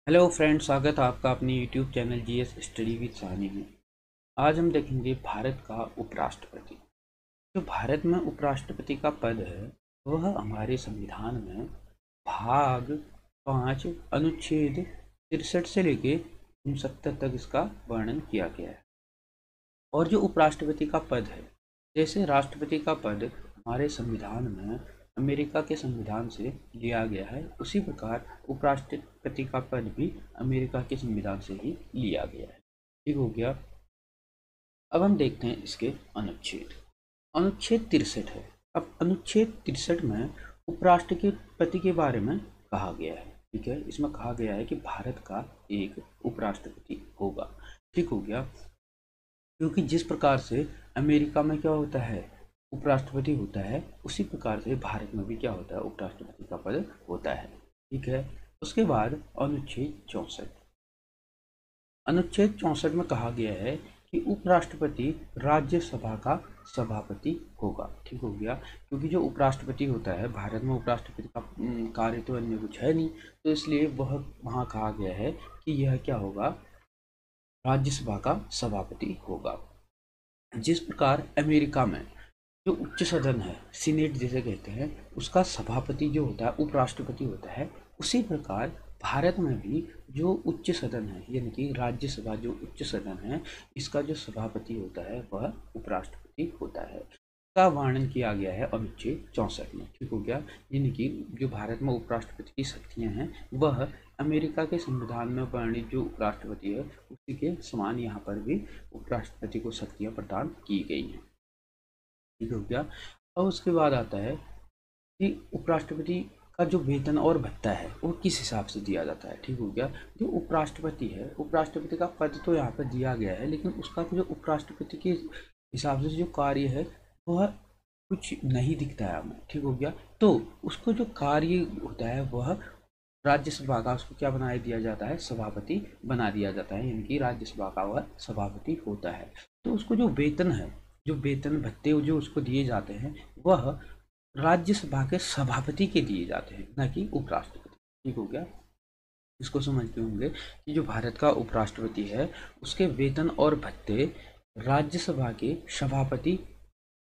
Hello friends, स्वागत है आपका अपनी YouTube channel GS study with सानी में। आज हम देखेंगे भारत का उपराष्ट्रपति। जो भारत में उपराष्ट्रपति का पद है वह हमारे संविधान में भाग 5 अनुच्छेद 63 से लेके 69 तक इसका वर्णन किया गया है। और जो उपराष्ट्रपति का पद है, जैसे राष्ट्रपति का पद हमारे संविधान में अमेरिका के संविधान से लिया गया है, उसी प्रकार उपराष्ट्रपति का पद भी अमेरिका के संविधान से ही लिया गया है। ठीक हो गया। अब हम देखते हैं इसके अनुच्छेद। अनुच्छेद 63 है। अब अनुच्छेद 63 में उपराष्ट्रपति के बारे में कहा गया है। ठीक है, इसमें कहा गया है कि भारत का एक उपराष्ट्रपति होगा। ठीक हो गया। क्योंकि जिस प्रकार से अमेरिका में क्या होता है, उपराष्ट्रपति होता है, उसी प्रकार से भारत में भी क्या होता है, उपराष्ट्रपति का पद होता है। ठीक है। उसके बाद अनुच्छेद 64। अनुच्छेद 64 में कहा गया है कि उपराष्ट्रपति राज्यसभा का सभापति होगा। ठीक हो गया। क्योंकि जो उपराष्ट्रपति होता है, भारत में उपराष्ट्रपति का कार्य तो अन्य कुछ है नहीं, तो इसलिए वह वहाँ कहा गया है कि यह क्या होगा, राज्यसभा का सभापति होगा। जिस प्रकार अमेरिका में जो उच्च सदन है, सीनेट जिसे कहते हैं, उसका सभापति जो होता है उपराष्ट्रपति होता है, उसी प्रकार भारत में भी जो उच्च सदन है, यानी कि राज्यसभा जो उच्च सदन है, इसका जो सभापति होता है वह उपराष्ट्रपति होता है। का वर्णन किया गया है अनुच्छेद 64 में। ठीक हो गया। यानी कि जो भारत में उपराष्ट्रपति की शक्तियां हैं वह अमेरिका के संविधान में वर्णित जो उपराष्ट्रपति है उसी के समान यहाँ पर भी उपराष्ट्रपति को शक्तियां प्रदान की गई हैं। ठीक हो गया। और उसके बाद आता है कि उपराष्ट्रपति का जो वेतन और भत्ता है वो किस हिसाब से दिया जाता है। ठीक हो गया। जो उपराष्ट्रपति है, उपराष्ट्रपति का पद तो यहाँ पर दिया गया है, लेकिन उसका जो उपराष्ट्रपति के हिसाब से जो कार्य है वह कुछ नहीं दिखता है हमें। ठीक हो गया। तो उसको जो कार्य होता है वह राज्यसभा का, उसको क्या बना दिया जाता है, सभापति बना दिया जाता है, यानी कि राज्यसभा का वह सभापति होता है। तो उसको जो वेतन है, जो वेतन भत्ते जो उसको दिए जाते हैं वह राज्यसभा के सभापति के दिए जाते हैं, न कि उपराष्ट्रपति। ठीक हो गया। इसको समझते होंगे कि जो भारत का उपराष्ट्रपति है उसके वेतन और भत्ते राज्यसभा के सभापति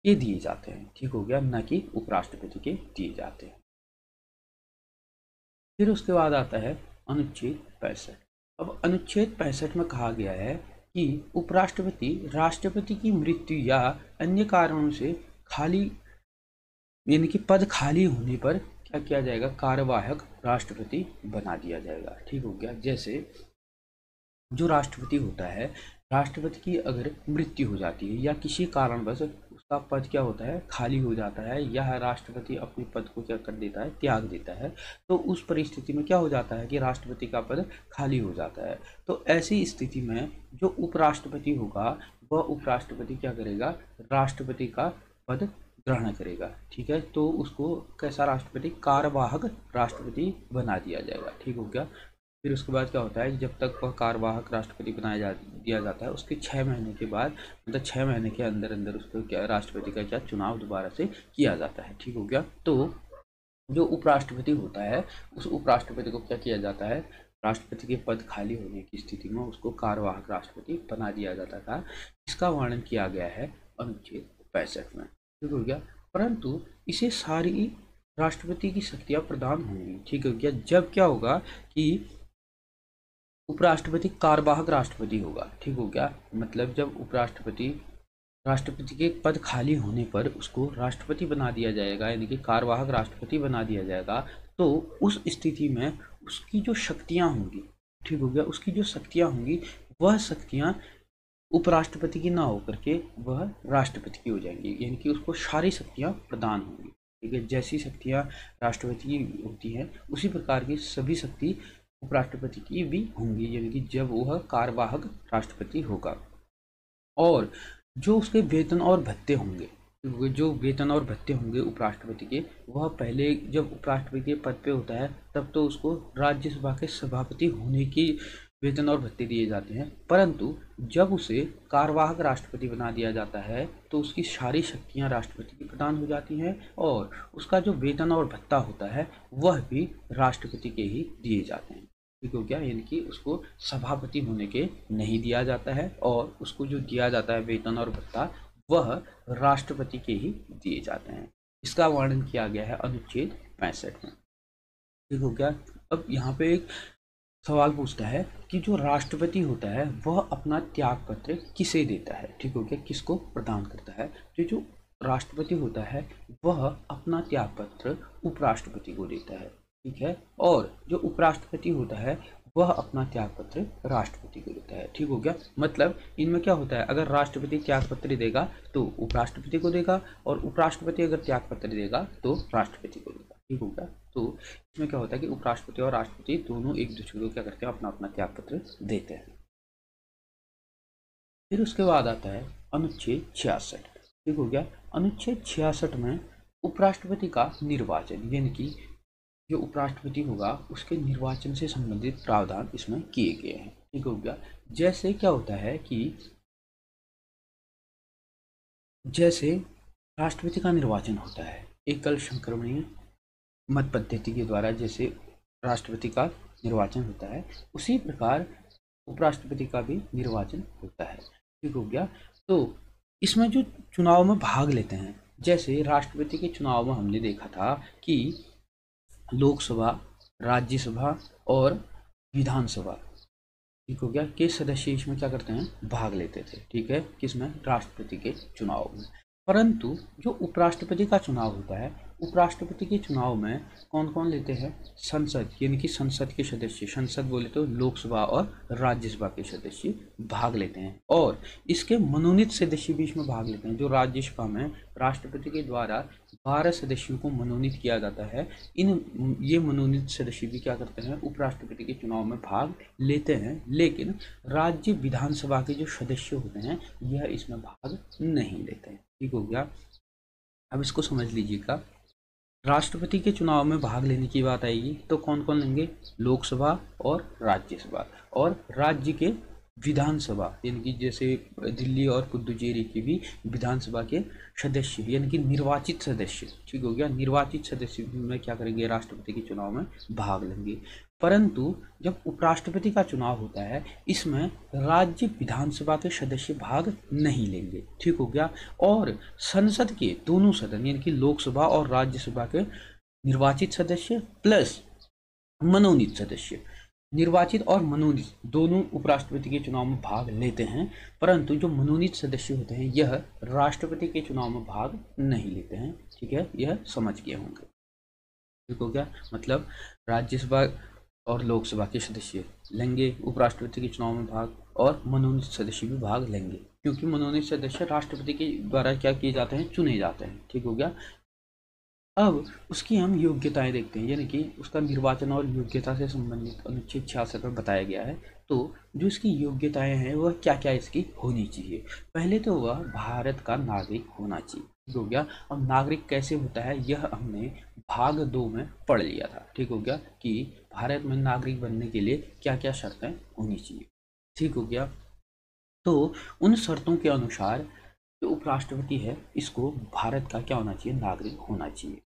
के दिए जाते हैं। ठीक हो गया, न कि उपराष्ट्रपति के दिए जाते हैं। फिर उसके बाद आता है अनुच्छेद 65। अब अनुच्छेद 65 में कहा गया है कि उपराष्ट्रपति राष्ट्रपति की मृत्यु या अन्य कारणों से खाली, यानी कि पद खाली होने पर क्या किया जाएगा, कार्यवाहक राष्ट्रपति बना दिया जाएगा। ठीक हो गया। जैसे जो राष्ट्रपति होता है, राष्ट्रपति की अगर मृत्यु हो जाती है या किसी कारणवश उसका पद क्या होता है, खाली हो जाता है, या राष्ट्रपति अपने पद को क्या कर देता है, त्याग देता है, तो उस परिस्थिति में क्या हो जाता है कि राष्ट्रपति का पद खाली हो जाता है। तो ऐसी स्थिति में जो उपराष्ट्रपति होगा वह उपराष्ट्रपति क्या करेगा, राष्ट्रपति का पद ग्रहण करेगा। ठीक है। तो उसको कैसा राष्ट्रपति, कार्यवाहक राष्ट्रपति बना दिया जाएगा। ठीक हो गया। फिर उसके बाद क्या होता है, जब तक वह कार्यवाहक राष्ट्रपति दिया जाता है, उसके 6 महीने के बाद, मतलब 6 महीने के अंदर अंदर उसको क्या, राष्ट्रपति का क्या चुनाव दोबारा से किया जाता है। ठीक हो गया। तो जो उपराष्ट्रपति होता है उस उपराष्ट्रपति को क्या किया जाता है, राष्ट्रपति के पद खाली होने की स्थिति में उसको कार्यवाहक राष्ट्रपति बना दिया जाता था। इसका वर्णन किया गया है अनुच्छेद 65 में। ठीक हो गया। परंतु इसे सारी राष्ट्रपति की शक्तियां प्रदान होंगी। ठीक हो गया। जब क्या होगा कि उपराष्ट्रपति कार्यवाहक राष्ट्रपति होगा। ठीक हो गया। मतलब जब राष्ट्रपति के पद खाली होने पर उसको राष्ट्रपति बना दिया जाएगा, यानी कि कार्यवाहक राष्ट्रपति बना दिया जाएगा, तो उस स्थिति में उसकी जो शक्तियां होंगी, ठीक हो गया, उसकी जो शक्तियां होंगी वह शक्तियां उपराष्ट्रपति की ना होकर के वह राष्ट्रपति की हो जाएंगी, यानी कि उसको सारी शक्तियां प्रदान होंगी। ठीक है। जैसी शक्तियां राष्ट्रपति की होती हैं उसी प्रकार की सभी शक्ति उपराष्ट्रपति की भी होंगी, यानी कि जब वह कार्यवाहक राष्ट्रपति होगा। और जो उसके वेतन और भत्ते होंगे, जो वेतन और भत्ते होंगे उपराष्ट्रपति के, वह पहले जब उपराष्ट्रपति के पद पे होता है तब तो उसको राज्यसभा के सभापति होने की वेतन और भत्ते दिए जाते हैं, परंतु जब उसे कार्यवाहक राष्ट्रपति बना दिया जाता है तो उसकी सारी शक्तियां राष्ट्रपति की प्रदान हो जाती हैं और उसका जो वेतन और भत्ता होता है वह भी राष्ट्रपति के ही दिए जाते हैं। ठीक हो गया, यानी कि उसको सभापति होने के नहीं दिया जाता है, और उसको जो दिया जाता है वेतन और भत्ता वह राष्ट्रपति के ही दिए जाते हैं। इसका वर्णन किया गया है अनुच्छेद 65 में। ठीक हो गया। अब यहाँ पे एक सवाल पूछता है कि जो राष्ट्रपति होता है वह अपना त्याग पत्र किसे देता है। ठीक हो गया, किसको प्रदान करता है। तो जो राष्ट्रपति होता है वह अपना त्याग पत्र उपराष्ट्रपति को देता है। ठीक है, और जो उपराष्ट्रपति होता है वह अपना त्याग पत्र राष्ट्रपति को देता है। ठीक हो गया, मतलब इनमें क्या होता है, अगर राष्ट्रपति त्याग पत्र देगा तो उपराष्ट्रपति को देगा, और उपराष्ट्रपति अगर त्याग पत्र देगा तो राष्ट्रपति को देगा। ठीक हो गया, तो इसमें क्या होता है कि उपराष्ट्रपति और राष्ट्रपति दोनों एक दूसरे को क्या करते हैं, अपना अपना त्याग पत्र देते हैं। फिर उसके बाद आता है अनुच्छेद 66। ठीक हो गया, अनुच्छेद 66 में उपराष्ट्रपति का निर्वाचन, यानी कि जो उपराष्ट्रपति होगा उसके निर्वाचन से संबंधित प्रावधान इसमें किए गए हैं। ठीक हो गया, जैसे क्या होता है कि जैसे राष्ट्रपति का निर्वाचन होता है एकल संक्रमणीय मत पद्धति के द्वारा, जैसे राष्ट्रपति का निर्वाचन होता है उसी प्रकार उपराष्ट्रपति का भी निर्वाचन होता है। ठीक हो गया, तो इसमें जो चुनाव में भाग लेते हैं, जैसे राष्ट्रपति के चुनाव में हमने देखा था कि लोकसभा, राज्यसभा और विधानसभा, ठीक हो गया, के सदस्य इसमें क्या करते हैं, भाग लेते थे। ठीक है, किसमें, राष्ट्रपति के चुनाव में। परंतु जो उपराष्ट्रपति का चुनाव होता है, उपराष्ट्रपति के चुनाव में कौन कौन लेते हैं, संसद, यानी कि संसद के सदस्य, संसद बोले तो लोकसभा और राज्यसभा के सदस्य भाग लेते हैं, और इसके मनोनीत सदस्य भी इसमें भाग लेते हैं। जो राज्यसभा में राष्ट्रपति के द्वारा 12 सदस्यों को मनोनीत किया जाता है, ये मनोनीत सदस्य भी क्या करते हैं, उपराष्ट्रपति के चुनाव में भाग लेते हैं, लेकिन राज्य विधानसभा के जो सदस्य होते हैं यह इसमें भाग नहीं लेते हैं। ठीक हो गया, अब इसको समझ लीजिएगा। राष्ट्रपति के चुनाव में भाग लेने की बात आएगी तो कौन कौन लेंगे, लोकसभा और राज्यसभा, और राज्य के विधानसभा, यानी कि जैसे दिल्ली और पुडुचेरी की भी विधानसभा के सदस्य, यानी कि निर्वाचित सदस्य। ठीक हो गया, निर्वाचित सदस्य में क्या करेंगे, राष्ट्रपति के चुनाव में भाग लेंगे। परंतु जब उपराष्ट्रपति का चुनाव होता है इसमें राज्य विधानसभा के सदस्य भाग नहीं लेंगे। ठीक हो गया, और संसद के दोनों सदन, यानी कि लोकसभा और राज्यसभा के निर्वाचित सदस्य प्लस मनोनीत सदस्य, निर्वाचित और मनोनीत दोनों उपराष्ट्रपति के चुनाव में भाग लेते हैं, परंतु जो मनोनीत सदस्य होते हैं यह राष्ट्रपति के चुनाव में भाग नहीं लेते हैं। ठीक है, यह समझ गए होंगे। ठीक हो गया, मतलब राज्यसभा और लोकसभा के सदस्य लेंगे उपराष्ट्रपति के चुनाव में भाग, और मनोनीत सदस्य भी भाग लेंगे, क्योंकि मनोनीत सदस्य राष्ट्रपति के द्वारा क्या किए जाते हैं, चुने जाते हैं। ठीक हो गया, अब उसकी हम योग्यताएं देखते हैं, यानी कि उसका निर्वाचन और योग्यता से संबंधित अनुच्छेद 66 में बताया गया है। तो जो इसकी योग्यताएं हैं वह क्या क्या इसकी होनी चाहिए। पहले तो वह भारत का नागरिक होना चाहिए। ठीक हो गया, अब नागरिक कैसे होता है यह हमने भाग 2 में पढ़ लिया था। ठीक हो गया, कि भारत में नागरिक बनने के लिए क्या क्या शर्तें होनी चाहिए। ठीक हो गया, तो उन शर्तों के अनुसार जो उपराष्ट्रपति है इसको भारत का क्या होना चाहिए, नागरिक होना चाहिए।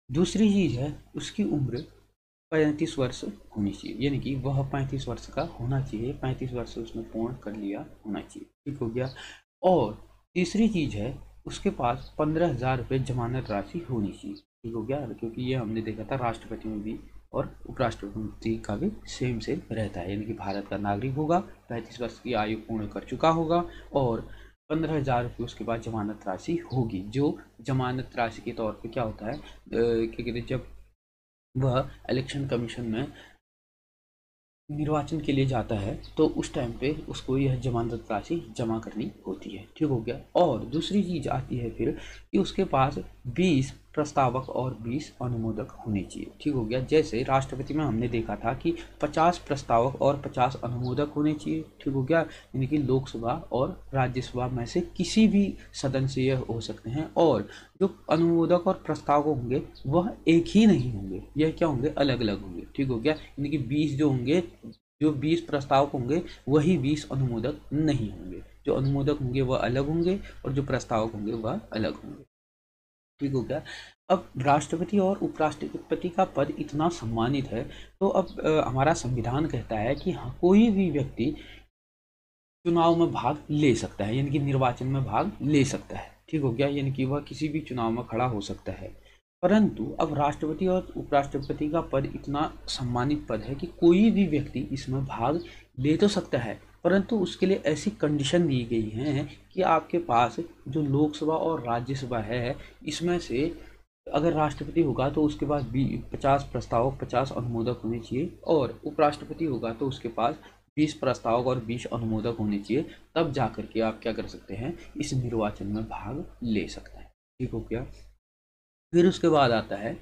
दूसरी चीज़ है उसकी उम्र 35 वर्ष होनी चाहिए, यानी कि वह 35 वर्ष का होना चाहिए, 35 वर्ष उसने पूर्ण कर लिया होना चाहिए। ठीक हो गया, और तीसरी चीज़ है उसके पास 15,000 रुपये जमानत राशि होनी चाहिए। ठीक हो गया, क्योंकि ये हमने देखा था राष्ट्रपति में भी और उपराष्ट्रपति का भी सेम रहता है, यानी कि भारत का नागरिक होगा, 35 वर्ष की आयु पूर्ण कर चुका होगा, और 15,000 रुपये उसके बाद जमानत राशि होगी। जो जमानत राशि के तौर पे क्या होता है, क्या कहते हैं, जब वह इलेक्शन कमीशन में निर्वाचन के लिए जाता है तो उस टाइम पे उसको यह जमानत राशि जमा करनी होती है। ठीक हो गया, और दूसरी चीज़ आती है फिर कि उसके पास 20 प्रस्तावक और 20 अनुमोदक होने चाहिए। ठीक हो गया, जैसे राष्ट्रपति में हमने देखा था कि 50 प्रस्तावक और 50 अनुमोदक होने चाहिए। ठीक हो गया, यानी कि लोकसभा और राज्यसभा में से किसी भी सदन से यह हो सकते हैं, और जो अनुमोदक और प्रस्तावक होंगे वह एक ही नहीं होंगे, यह क्या होंगे, अलग अलग होंगे। ठीक हो गया, यानी कि 20 जो होंगे, जो 20 प्रस्तावक होंगे वही 20 अनुमोदक नहीं होंगे। जो अनुमोदक होंगे वह अलग होंगे और जो प्रस्तावक होंगे वह अलग होंगे। ठीक हो गया, अब राष्ट्रपति और उपराष्ट्रपति का पद इतना सम्मानित है, तो अब हमारा संविधान कहता है कि हाँ, कोई भी व्यक्ति चुनाव में भाग ले सकता है, यानी कि निर्वाचन में भाग ले सकता है। ठीक हो गया, यानी कि वह किसी भी चुनाव में खड़ा हो सकता है। परंतु अब राष्ट्रपति और उपराष्ट्रपति का पद इतना सम्मानित पद है कि कोई भी व्यक्ति इसमें भाग ले तो सकता है, परंतु उसके लिए ऐसी कंडीशन दी गई हैं कि आपके पास जो लोकसभा और राज्यसभा है, इसमें से अगर राष्ट्रपति होगा तो उसके पास 50 प्रस्तावक 50 अनुमोदक होने चाहिए, और उपराष्ट्रपति होगा तो उसके पास 20 प्रस्तावक और 20 अनुमोदक होने चाहिए। तब जा करके आप क्या कर सकते हैं, इस निर्वाचन में भाग ले सकते हैं। ठीक हो गया। फिर उसके बाद आता है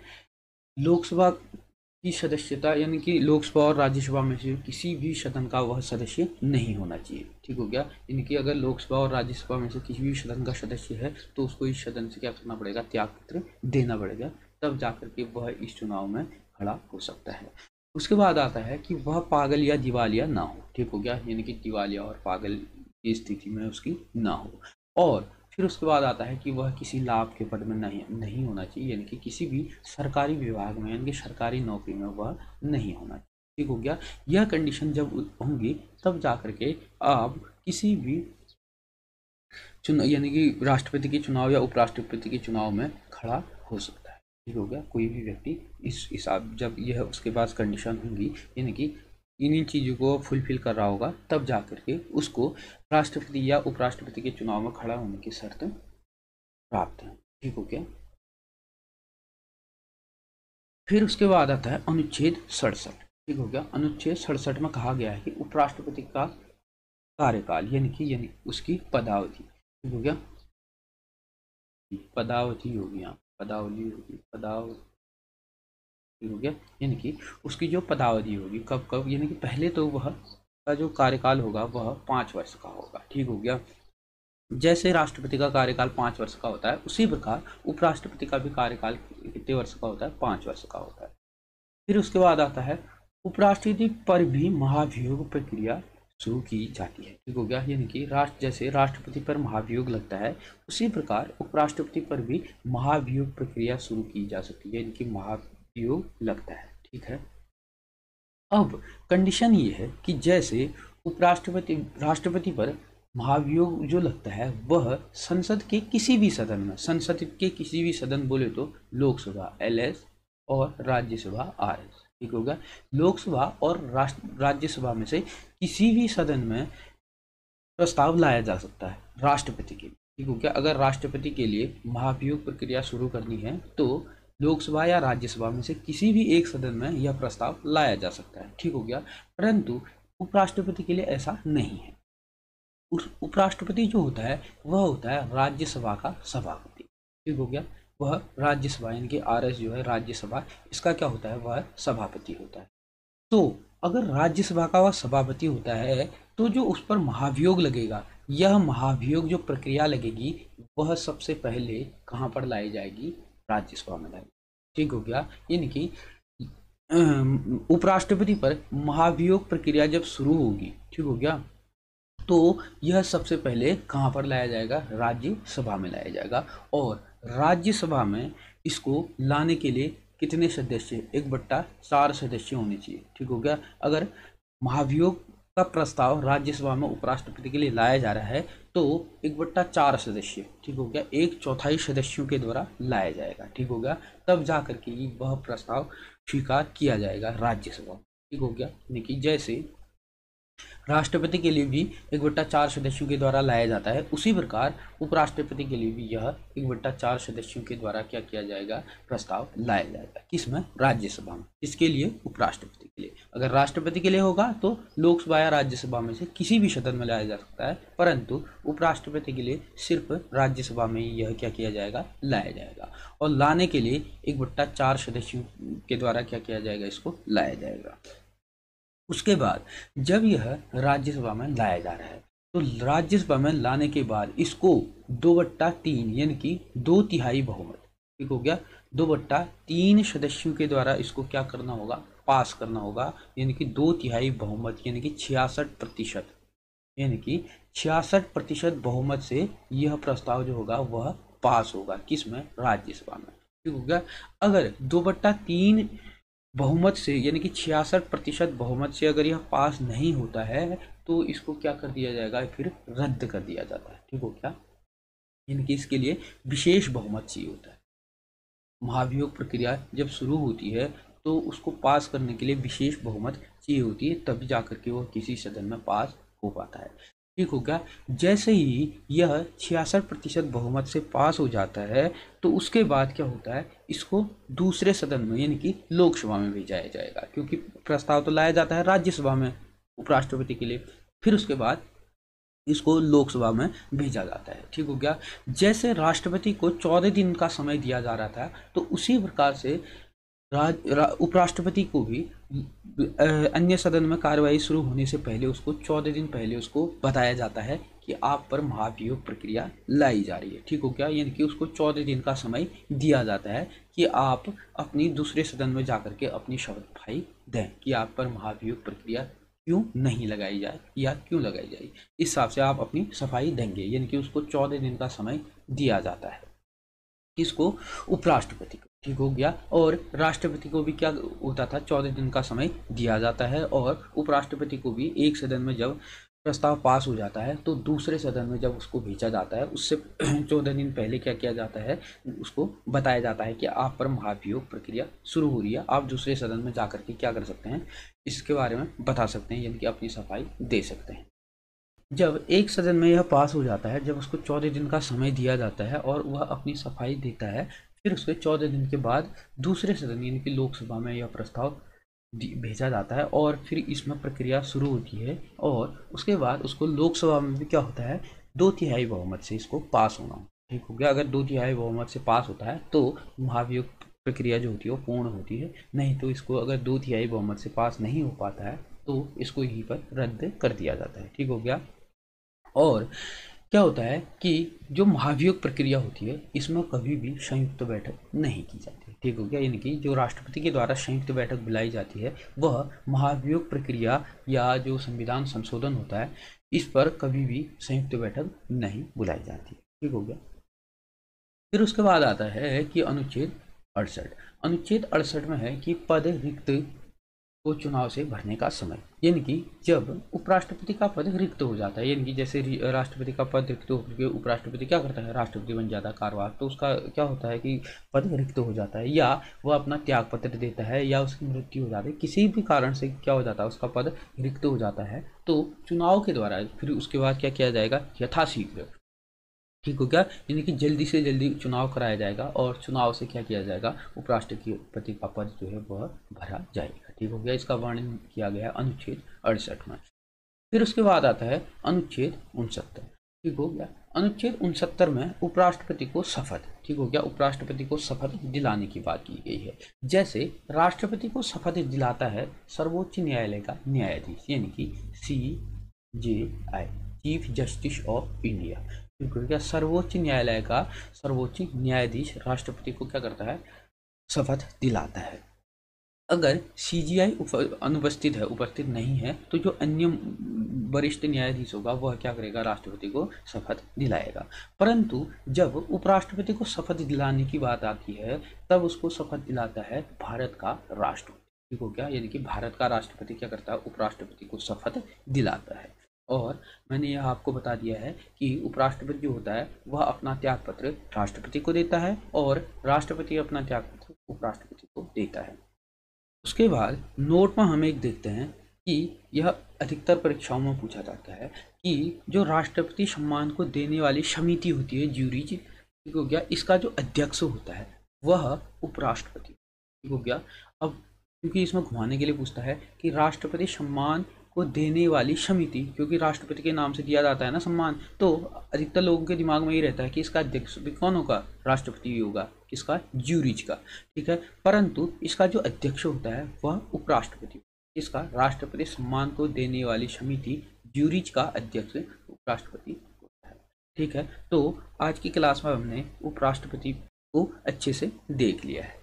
लोकसभा की सदस्यता, यानी कि लोकसभा और राज्यसभा में से किसी भी सदन का वह सदस्य नहीं होना चाहिए। ठीक हो गया, यानी कि अगर लोकसभा और राज्यसभा में से किसी भी सदन का सदस्य है तो उसको इस सदन से क्या करना पड़ेगा, त्यागपत्र देना पड़ेगा, तब जाकर के वह इस चुनाव में खड़ा हो सकता है। उसके बाद आता है कि वह पागल या दिवालिया ना हो। ठीक हो गया, यानी कि दिवालिया और पागल की स्थिति में उसकी ना हो। और फिर उसके बाद आता है कि वह किसी लाभ के पद में नहीं होना चाहिए, यानी कि किसी भी सरकारी विभाग में, यानी कि सरकारी नौकरी में वह नहीं होना चाहिए। ठीक हो गया। यह कंडीशन जब होंगी तब जा करके आप किसी भी चुनाव, यानी कि राष्ट्रपति के चुनाव या उपराष्ट्रपति के चुनाव में खड़ा हो सकता है। ठीक हो गया, कोई भी व्यक्ति इस हिसाब, जब यह उसके पास कंडीशन होंगी, यानी कि इन चीज़ों को फुलफिल कर रहा होगा, तब जा करके उसको राष्ट्रपति या उपराष्ट्रपति के चुनाव में खड़ा होने की शर्त प्राप्त है। ठीक हो गया। फिर उसके बाद आता है अनुच्छेद 67। ठीक हो गया, अनुच्छेद 67 में कहा गया है कि उपराष्ट्रपति का कार्यकाल, यानी उसकी पदावधि। ठीक हो गया, पदावधि होगी, यहाँ पदावधि होगी, पदावधि हो गया, यानी कि उसकी जो पदावधि होगी, कब कब, यानी कि पहले तो वह का जो कार्यकाल होगा वह 5 वर्ष का होगा। ठीक हो गया, जैसे राष्ट्रपति का कार्यकाल 5 वर्ष का होता है, उसी प्रकार उपराष्ट्रपति का भी कार्यकाल कितने वर्ष का होता है, 5 वर्ष का होता है। फिर उसके बाद आता है उपराष्ट्रपति पर भी महाभियोग प्रक्रिया शुरू की जाती है। ठीक हो गया, यानी कि जैसे राष्ट्रपति पर महाभियोग लगता है, उसी प्रकार उपराष्ट्रपति पर भी महाभियोग प्रक्रिया शुरू की जा सकती है, यानी कि महाभियोग लगता है। ठीक है। अब कंडीशन ये है कि जैसे राष्ट्रपति पर महाभियोग जो लगता है वह संसद के किसी भी सदन में, संसद के किसी भी सदन बोले तो लोकसभा LS और राज्यसभा RS। ठीक होगा, लोकसभा और राज्यसभा में से किसी भी सदन में प्रस्ताव लाया जा सकता है राष्ट्रपति के लिए। ठीक हो गया, अगर राष्ट्रपति के लिए महाभियोग प्रक्रिया शुरू करनी है तो लोकसभा या राज्यसभा में से किसी भी एक सदन में यह प्रस्ताव लाया जा सकता है। ठीक हो गया, परंतु उपराष्ट्रपति के लिए ऐसा नहीं है। उपराष्ट्रपति जो होता है वह होता है राज्यसभा का सभापति। ठीक हो गया, वह राज्यसभा, यानी कि RS जो है राज्यसभा, इसका क्या होता है, वह सभापति होता है। तो अगर राज्यसभा का वह सभापति होता है तो जो उस पर महाभियोग लगेगा, यह महाभियोग जो प्रक्रिया लगेगी वह सबसे पहले कहाँ पर लाई जाएगी, राज्यसभा में लाएगी। ठीक हो गया, यानी कि उपराष्ट्रपति पर महाभियोग प्रक्रिया जब शुरू होगी, ठीक हो गया, तो यह सबसे पहले कहाँ पर लाया जाएगा, राज्यसभा में लाया जाएगा। और राज्यसभा में इसको लाने के लिए कितने सदस्य, 1/4 सदस्य होने चाहिए। ठीक हो गया, अगर महाभियोग का प्रस्ताव राज्यसभा में उपराष्ट्रपति के लिए लाया जा रहा है तो 1/4 सदस्य, ठीक हो गया, 1/4 सदस्यों के द्वारा लाया जाएगा। ठीक हो गया, तब जा करके वह प्रस्ताव स्वीकार किया जाएगा राज्यसभा। ठीक हो गया, यानी कि जैसे राष्ट्रपति के लिए भी 1/4 सदस्यों के द्वारा लाया जाता है, उसी प्रकार उपराष्ट्रपति के लिए भी यह 1/4 सदस्यों के द्वारा क्या किया जाएगा, प्रस्ताव लाया जाएगा। किसमें, राज्यसभा में। इसके लिए उपराष्ट्रपति के लिए, अगर राष्ट्रपति के लिए होगा तो लोकसभा या राज्यसभा में से किसी भी सदन में लाया जा सकता है, परंतु उपराष्ट्रपति के लिए सिर्फ राज्यसभा में ही यह क्या किया जाएगा, लाया जाएगा। और लाने के लिए 1/4 सदस्यों के द्वारा क्या किया जाएगा, इसको लाया जाएगा। उसके बाद जब यह राज्यसभा में लाया जा रहा है तो राज्यसभा में लाने के बाद इसको 2/3 यानी कि 2/3 बहुमत, ठीक हो गया, 2/3 सदस्यों के द्वारा इसको क्या करना होगा, पास करना होगा, यानी कि 2/3 बहुमत, यानी कि 66%, यानी कि 66% बहुमत से यह प्रस्ताव जो होगा वह पास होगा। किसमें, राज्यसभा में। ठीक हो गया। अगर 2/3 बहुमत से यानी कि 66% बहुमत से अगर यह पास नहीं होता है तो इसको क्या कर दिया जाएगा, फिर रद्द कर दिया जाता है। ठीक हो क्या, यानी कि इसके लिए विशेष बहुमत चाहिए होता है। महाभियोग प्रक्रिया जब शुरू होती है तो उसको पास करने के लिए विशेष बहुमत चाहिए होती है, तभी जाकर के वो किसी सदन में पास हो पाता है। ठीक हो गया। जैसे ही यह 66% बहुमत से पास हो जाता है तो उसके बाद क्या होता है, इसको दूसरे सदन में यानी कि लोकसभा में भेजाया जाएगा, क्योंकि प्रस्ताव तो लाया जाता है राज्यसभा में उपराष्ट्रपति के लिए, फिर उसके बाद इसको लोकसभा में भेजा जाता है। ठीक हो गया। जैसे राष्ट्रपति को 14 दिन का समय दिया जा रहा था तो उसी प्रकार से उपराष्ट्रपति को भी अन्य सदन में कार्यवाही शुरू होने से पहले उसको 14 दिन पहले उसको बताया जाता है कि आप पर महाभियोग प्रक्रिया लाई जा रही है। ठीक हो गया, यानी कि उसको 14 दिन का समय दिया जाता है कि आप अपनी दूसरे सदन में जाकर के अपनी शपथ दें कि आप पर महाभियोग प्रक्रिया क्यों नहीं लगाई जाए या क्यों लगाई जाए, इस हिसाब से आप अपनी सफाई देंगे। यानी कि उसको 14 दिन का समय दिया जाता है, किसको, उपराष्ट्रपति को। ठीक हो गया। और राष्ट्रपति को भी क्या होता था, 14 दिन का समय दिया जाता है, और उपराष्ट्रपति को भी एक सदन में जब प्रस्ताव पास हो जाता है तो दूसरे सदन में जब उसको भेजा जाता है उससे 14 दिन पहले क्या किया जाता है, उसको बताया जाता है कि आप पर महाभियोग प्रक्रिया शुरू हो रही है, आप दूसरे सदन में जाकर के क्या कर सकते हैं, इसके बारे में बता सकते हैं, यानी कि अपनी सफाई दे सकते हैं। जब एक सदन में यह पास हो जाता है, जब उसको 14 दिन का समय दिया जाता है और वह अपनी सफाई देता है, फिर उसके 14 दिन के बाद दूसरे सदन यानी कि लोकसभा में यह प्रस्ताव भेजा जाता है और फिर इसमें प्रक्रिया शुरू होती है, और उसके बाद उसको लोकसभा में भी क्या होता है, 2/3 बहुमत से इसको पास होना हो। ठीक हो गया। अगर 2/3 बहुमत से पास होता है तो महाभियोग प्रक्रिया जो होती है वो पूर्ण होती है, नहीं तो इसको अगर 2/3 बहुमत से पास नहीं हो पाता है तो इसको यहीं पर रद्द कर दिया जाता है। ठीक हो गया। और क्या होता है कि जो महाभियोग प्रक्रिया होती है इसमें कभी भी संयुक्त बैठक नहीं की जाती। ठीक हो गया, यानी कि जो राष्ट्रपति के द्वारा संयुक्त बैठक बुलाई जाती है वह महाभियोग प्रक्रिया या जो संविधान संशोधन होता है इस पर कभी भी संयुक्त बैठक नहीं बुलाई जाती। ठीक हो गया। फिर उसके बाद आता है कि अनुच्छेद 68। अनुच्छेद 68 में है कि पद रिक्त को चुनाव से भरने का समय, यानी कि जब उपराष्ट्रपति का पद रिक्त हो जाता है, यानी कि जैसे राष्ट्रपति का पद रिक्त होकर के उपराष्ट्रपति क्या करता है, राष्ट्रपति बन जाता है कार्यवाहक, तो उसका क्या होता है कि पद रिक्त हो जाता है या वह अपना त्याग पत्र देता है या उसकी मृत्यु हो जाती है, किसी भी कारण से क्या हो जाता है उसका पद रिक्त हो जाता है, तो चुनाव के द्वारा फिर उसके बाद क्या किया जाएगा, यथाशीघ्र। ठीक हो गया, यानी कि जल्दी से जल्दी चुनाव कराया जाएगा और चुनाव से क्या किया जाएगा, उपराष्ट्रपति का पद जो है वह भरा जाएगा। ठीक हो गया, इसका वर्णन किया गया है अनुच्छेद 68 में। फिर उसके बाद आता है अनुच्छेद 69। ठीक हो गया। अनुच्छेद 69 में उपराष्ट्रपति को शपथ, ठीक हो गया, उपराष्ट्रपति को शपथ दिलाने की बात की गई है। जैसे राष्ट्रपति को शपथ दिलाता है सर्वोच्च न्यायालय का न्यायाधीश, यानी कि CJI, chief justice of India. ठीक है क्या, सर्वोच्च न्यायालय का सर्वोच्च न्यायाधीश राष्ट्रपति को क्या करता है, शपथ दिलाता है। अगर CJI अनुपस्थित है, उपस्थित नहीं है, तो जो अन्य वरिष्ठ न्यायाधीश होगा वह क्या करेगा, राष्ट्रपति को शपथ दिलाएगा। परंतु जब उपराष्ट्रपति को शपथ दिलाने की बात आती है तब उसको शपथ दिलाता है भारत का राष्ट्रपति। ठीक हो गया, यानी कि भारत का राष्ट्रपति क्या करता है, उपराष्ट्रपति को शपथ दिलाता है। और मैंने यह आपको बता दिया है कि उपराष्ट्रपति जो होता है वह अपना त्यागपत्र राष्ट्रपति को देता है और राष्ट्रपति अपना त्यागपत्र उपराष्ट्रपति को देता है। उसके बाद नोट में हम एक देखते हैं कि यह अधिकतर परीक्षाओं में पूछा जाता है कि जो राष्ट्रपति सम्मान को देने वाली समिति होती है, ज्यूरी, ठीक हो गया, इसका जो अध्यक्ष होता है वह उपराष्ट्रपति। ठीक हो गया। अब क्योंकि इसमें घुमाने के लिए पूछता है कि राष्ट्रपति सम्मान को देने वाली समिति, क्योंकि राष्ट्रपति के नाम से दिया जाता है ना सम्मान, तो अधिकतर लोगों के दिमाग में ये रहता है कि इसका अध्यक्ष भी कौन होगा, राष्ट्रपति होगा, किसका, ज्यूरीज का। ठीक है, परंतु इसका जो अध्यक्ष होता है वह उपराष्ट्रपति, इसका राष्ट्रपति सम्मान को देने वाली समिति ज्यूरीज का अध्यक्ष उपराष्ट्रपति होता है। ठीक है, तो आज की क्लास में हमने उपराष्ट्रपति को अच्छे से देख लिया है।